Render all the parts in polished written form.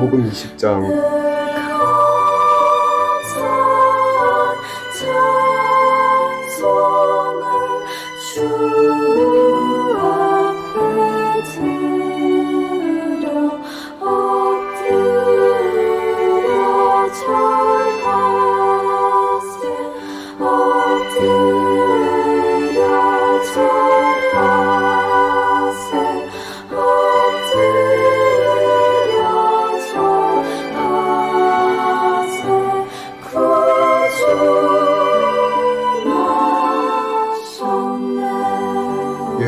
누가복음 20장.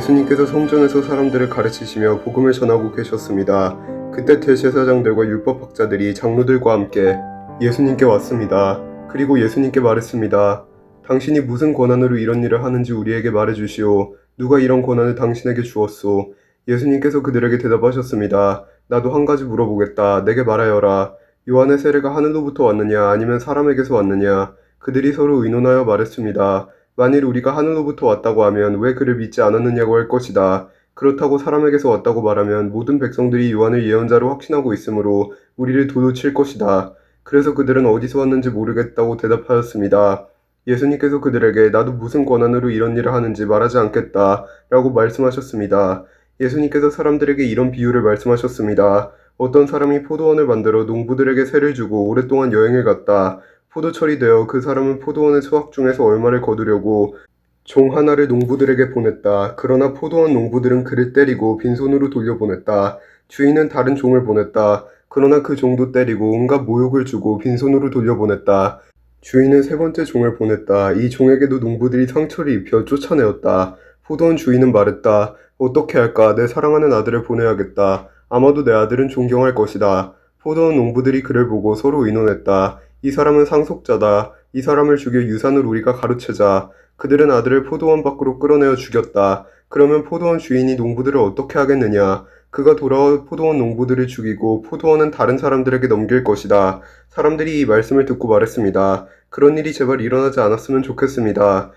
예수님께서 성전에서 사람들을 가르치시며 복음을 전하고 계셨습니다. 그때 대제사장들과 율법학자들이 장로들과 함께 예수님께 왔습니다. 그리고 예수님께 말했습니다. 당신이 무슨 권한으로 이런 일을 하는지 우리에게 말해주시오. 누가 이런 권한을 당신에게 주었소? 예수님께서 그들에게 대답하셨습니다. 나도 한 가지 물어보겠다. 내게 말하여라. 요한의 세례가 하늘로부터 왔느냐 아니면 사람에게서 왔느냐? 그들이 서로 의논하여 말했습니다. 만일 우리가 하늘로부터 왔다고 하면 왜 그를 믿지 않았느냐고 할 것이다. 그렇다고 사람에게서 왔다고 말하면 모든 백성들이 요한을 예언자로 확신하고 있으므로 우리를 도로 칠 것이다. 그래서 그들은 어디서 왔는지 모르겠다고 대답하였습니다. 예수님께서 그들에게 나도 무슨 권한으로 이런 일을 하는지 말하지 않겠다 라고 말씀하셨습니다. 예수님께서 사람들에게 이런 비유를 말씀하셨습니다. 어떤 사람이 포도원을 만들어 농부들에게 세를 주고 오랫동안 여행을 갔다. 포도철이 되어 그 사람은 포도원의 수확 중에서 얼마를 거두려고 종 하나를 농부들에게 보냈다. 그러나 포도원 농부들은 그를 때리고 빈손으로 돌려보냈다. 주인은 다른 종을 보냈다. 그러나 그 종도 때리고 온갖 모욕을 주고 빈손으로 돌려보냈다. 주인은 세 번째 종을 보냈다. 이 종에게도 농부들이 상처를 입혀 쫓아내었다. 포도원 주인은 말했다. 어떻게 할까? 내 사랑하는 아들을 보내야겠다. 아마도 내 아들은 존경할 것이다. 포도원 농부들이 그를 보고 서로 의논했다. 이 사람은 상속자다. 이 사람을 죽여 유산을 우리가 가로채자. 그들은 아들을 포도원 밖으로 끌어내어 죽였다. 그러면 포도원 주인이 농부들을 어떻게 하겠느냐? 그가 돌아와 포도원 농부들을 죽이고 포도원은 다른 사람들에게 넘길 것이다. 사람들이 이 말씀을 듣고 말했습니다. 그런 일이 제발 일어나지 않았으면 좋겠습니다.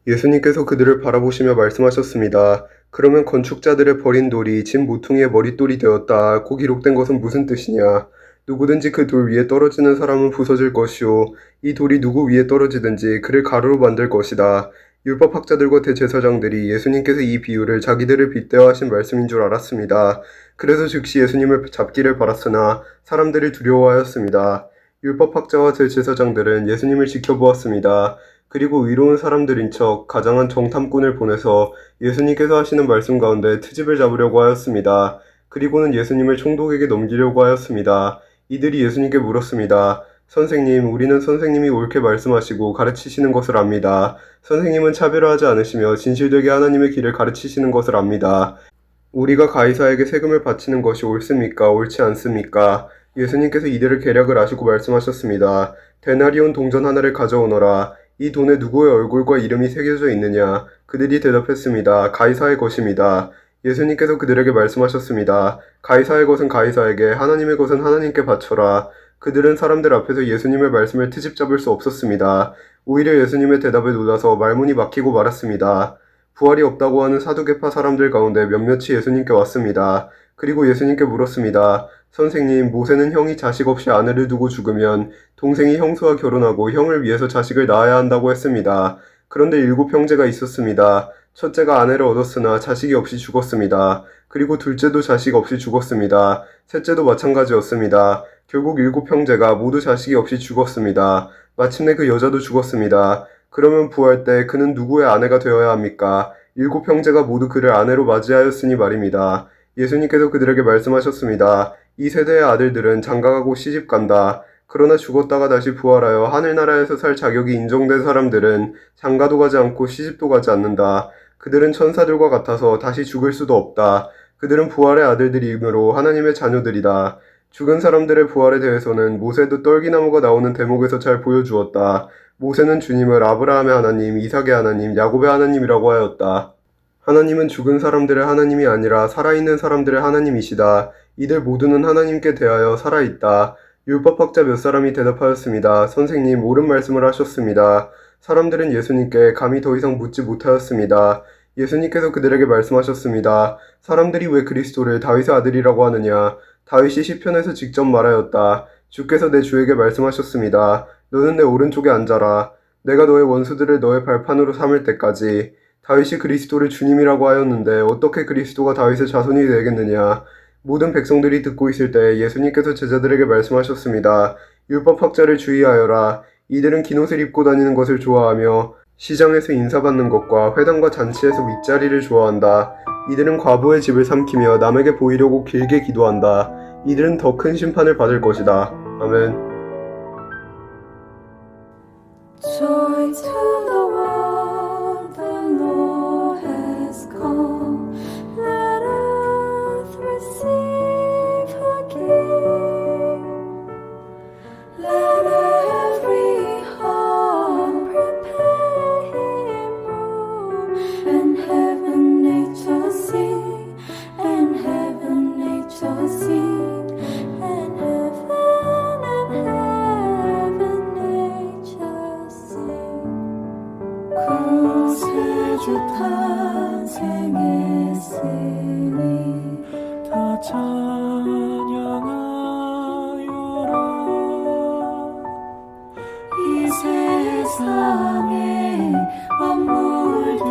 예수님께서 그들을 바라보시며 말씀하셨습니다. 그러면 건축자들의 버린 돌이 집 모퉁이의 머릿돌이 되었다고 기록된 것은 무슨 뜻이냐? 누구든지 그 돌 위에 떨어지는 사람은 부서질 것이요 이 돌이 누구 위에 떨어지든지 그를 가루로 만들 것이다. 율법학자들과 대제사장들이 예수님께서 이 비유를 자기들을 빗대어 하신 말씀인 줄 알았습니다. 그래서 즉시 예수님을 잡기를 바랐으나 사람들이 두려워하였습니다. 율법학자와 대제사장들은 예수님을 지켜보았습니다. 그리고 의로운 사람들인 척 가장한 정탐꾼을 보내서 예수님께서 하시는 말씀 가운데 트집을 잡으려고 하였습니다. 그리고는 예수님을 총독에게 넘기려고 하였습니다. 이들이 예수님께 물었습니다. 선생님, 우리는 선생님이 옳게 말씀하시고 가르치시는 것을 압니다. 선생님은 차별화하지 않으시며 진실되게 하나님의 길을 가르치시는 것을 압니다. 우리가 가이사에게 세금을 바치는 것이 옳습니까? 옳지 않습니까? 예수님께서 이들의 계략을 아시고 말씀하셨습니다. 데나리온 동전 하나를 가져오너라. 이 돈에 누구의 얼굴과 이름이 새겨져 있느냐? 그들이 대답했습니다. 가이사의 것입니다. 예수님께서 그들에게 말씀하셨습니다. 가이사의 것은 가이사에게, 하나님의 것은 하나님께 바쳐라. 그들은 사람들 앞에서 예수님의 말씀을 트집 잡을 수 없었습니다. 오히려 예수님의 대답에 놀라서 말문이 막히고 말았습니다. 부활이 없다고 하는 사두개파 사람들 가운데 몇몇이 예수님께 왔습니다. 그리고 예수님께 물었습니다. 선생님, 모세는 형이 자식 없이 아내를 두고 죽으면 동생이 형수와 결혼하고 형을 위해서 자식을 낳아야 한다고 했습니다. 그런데 7 형제가 있었습니다. 첫째가 아내를 얻었으나 자식이 없이 죽었습니다. 그리고 둘째도 자식 없이 죽었습니다. 셋째도 마찬가지였습니다. 결국 7 형제가 모두 자식이 없이 죽었습니다. 마침내 그 여자도 죽었습니다. 그러면 부활 때 그는 누구의 아내가 되어야 합니까? 7 형제가 모두 그를 아내로 맞이하였으니 말입니다. 예수님께서 그들에게 말씀하셨습니다. 이 세대의 아들들은 장가가고 시집간다. 그러나 죽었다가 다시 부활하여 하늘나라에서 살 자격이 인정된 사람들은 장가도 가지 않고 시집도 가지 않는다. 그들은 천사들과 같아서 다시 죽을 수도 없다. 그들은 부활의 아들들이므로 하나님의 자녀들이다. 죽은 사람들의 부활에 대해서는 모세도 떨기나무가 나오는 대목에서 잘 보여주었다. 모세는 주님을 아브라함의 하나님, 이삭의 하나님, 야곱의 하나님이라고 하였다. 하나님은 죽은 사람들의 하나님이 아니라 살아있는 사람들의 하나님이시다. 이들 모두는 하나님께 대하여 살아있다. 율법학자 몇 사람이 대답하였습니다. 선생님, 옳은 말씀을 하셨습니다. 사람들은 예수님께 감히 더 이상 묻지 못하였습니다. 예수님께서 그들에게 말씀하셨습니다. 사람들이 왜 그리스도를 다윗의 아들이라고 하느냐? 다윗이 시편에서 직접 말하였다. 주께서 내 주에게 말씀하셨습니다. 너는 내 오른쪽에 앉아라. 내가 너의 원수들을 너의 발판으로 삼을 때까지. 다윗이 그리스도를 주님이라고 하였는데 어떻게 그리스도가 다윗의 자손이 되겠느냐. 모든 백성들이 듣고 있을 때 예수님께서 제자들에게 말씀하셨습니다. 율법학자를 주의하여라. 이들은 긴 옷을 입고 다니는 것을 좋아하며 시장에서 인사받는 것과 회당과 잔치에서 윗자리를 좋아한다. 이들은 과부의 집을 삼키며 남에게 보이려고 길게 기도한다. 이들은 더 큰 심판을 받을 것이다. 아멘. Joy to the world, the Lord has come. Let earth receive her King. Let every heart prepare Him room, and heaven nature sing, and heaven nature sing, and heaven nature sing. 구세주 탄생했으니 다 찬양하여라. 이 세상의 만물들